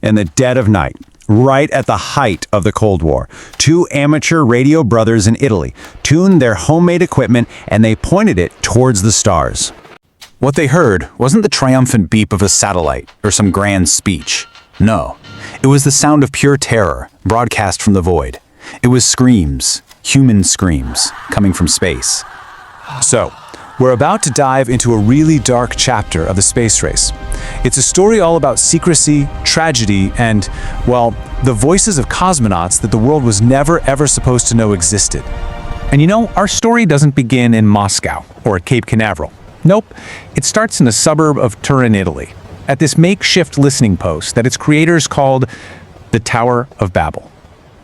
In the dead of night, right at the height of the Cold War, two amateur radio brothers in Italy tuned their homemade equipment and they pointed it towards the stars. What they heard wasn't the triumphant beep of a satellite or some grand speech. No, it was the sound of pure terror broadcast from the void. It was screams, human screams, coming from space. So, we're about to dive into a really dark chapter of the space race. It's a story all about secrecy, tragedy, and, well, the voices of cosmonauts that the world was never ever supposed to know existed. And you know, our story doesn't begin in Moscow or at Cape Canaveral. Nope, it starts in a suburb of Turin, Italy, at this makeshift listening post that its creators called the Tower of Babel.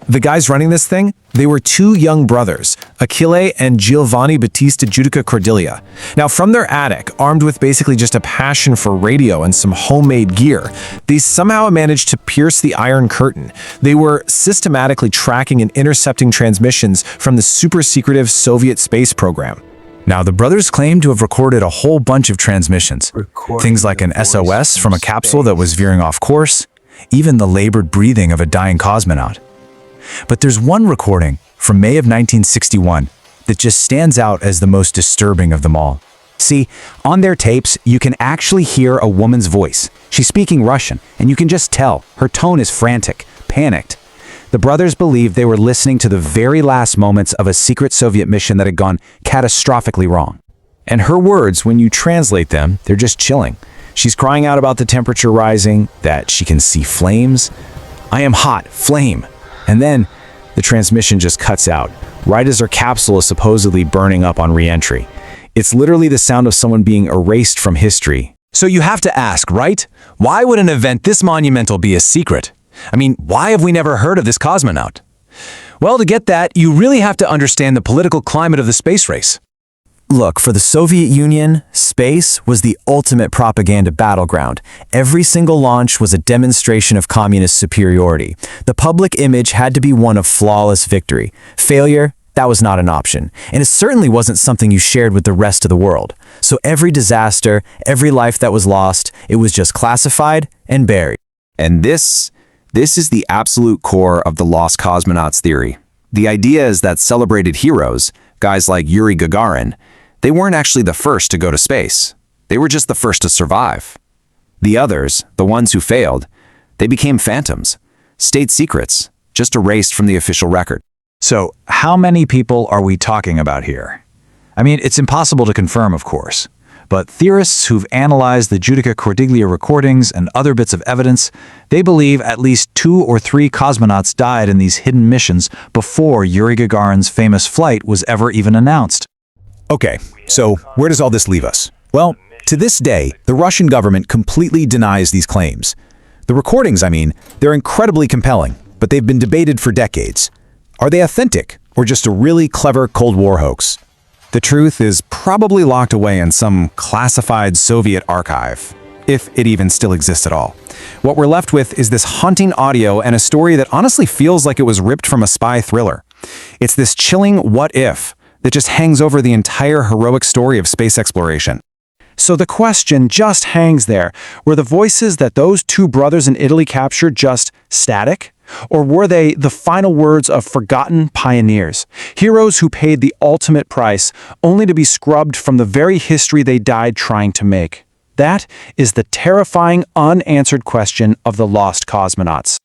The guys running this thing, they were two young brothers, Achille and Giovanni Battista Judica-Cordiglia. Now, from their attic, armed with basically just a passion for radio and some homemade gear, they somehow managed to pierce the Iron Curtain. They were systematically tracking and intercepting transmissions from the super-secretive Soviet space program. Now, the brothers claim to have recorded a whole bunch of transmissions. Things like an SOS from a capsule that was veering off course, even the labored breathing of a dying cosmonaut. But there's one recording from May of 1961 that just stands out as the most disturbing of them all. See, on their tapes, you can actually hear a woman's voice. She's speaking Russian, and you can just tell her tone is frantic, panicked. The brothers believed they were listening to the very last moments of a secret Soviet mission that had gone catastrophically wrong. And her words, when you translate them, they're just chilling. She's crying out about the temperature rising, that she can see flames. I am hot, flame. And then the transmission just cuts out, right as her capsule is supposedly burning up on re-entry. It's literally the sound of someone being erased from history. So you have to ask, right? Why would an event this monumental be a secret? I mean, why have we never heard of this cosmonaut? Well, to get that, you really have to understand the political climate of the space race. Look, for the Soviet Union, space was the ultimate propaganda battleground. Every single launch was a demonstration of communist superiority. The public image had to be one of flawless victory. Failure, that was not an option. And it certainly wasn't something you shared with the rest of the world. So every disaster, every life that was lost, it was just classified and buried. And this is the absolute core of the lost cosmonauts theory. The idea is that celebrated heroes, guys like Yuri Gagarin, they weren't actually the first to go to space. They were just the first to survive. The others, the ones who failed, they became phantoms, state secrets, just erased from the official record. So, how many people are we talking about here? I mean, it's impossible to confirm, of course, but theorists who've analyzed the Judica-Cordiglia recordings and other bits of evidence, they believe at least 2 or 3 cosmonauts died in these hidden missions before Yuri Gagarin's famous flight was ever even announced. Okay, so where does all this leave us? Well, to this day, the Russian government completely denies these claims. The recordings, I mean, they're incredibly compelling, but they've been debated for decades. Are they authentic, or just a really clever Cold War hoax? The truth is probably locked away in some classified Soviet archive, if it even still exists at all. What we're left with is this haunting audio and a story that honestly feels like it was ripped from a spy thriller. It's this chilling what if that just hangs over the entire heroic story of space exploration. So the question just hangs there. Were the voices that those two brothers in Italy captured just static? Or were they the final words of forgotten pioneers? Heroes who paid the ultimate price, only to be scrubbed from the very history they died trying to make? That is the terrifying, unanswered question of the lost cosmonauts.